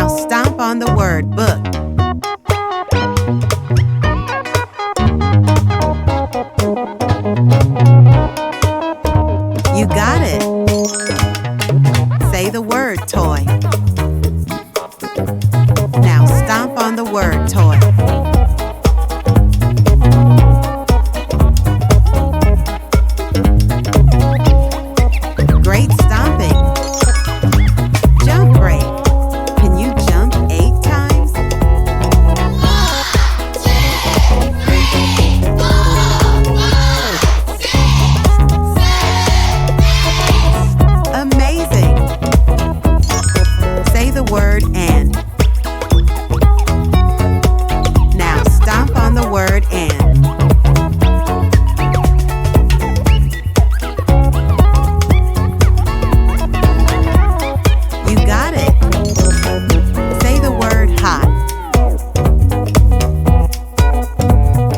Now stomp on the word book. You got it. Say the word toy. Now stomp on the word toy. Great stomping. Jump break. Can you jump 8 times? 1, 2, 3, 4, 5, 6, 7, 8. Amazing. Say the word and. Now stomp on the word and. You got it. Say the word hot.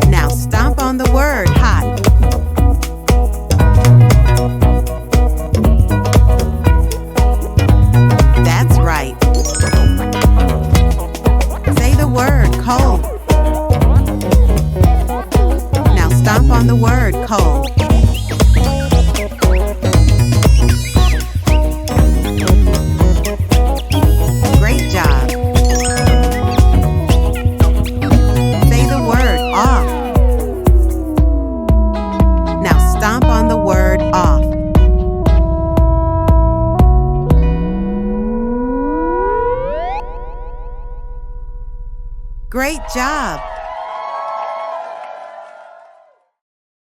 Now stomp on the word hot. That's right. Say the word cold. Now stomp on the word cold. Great job. Say the word off. Now stomp on the word off. Great job.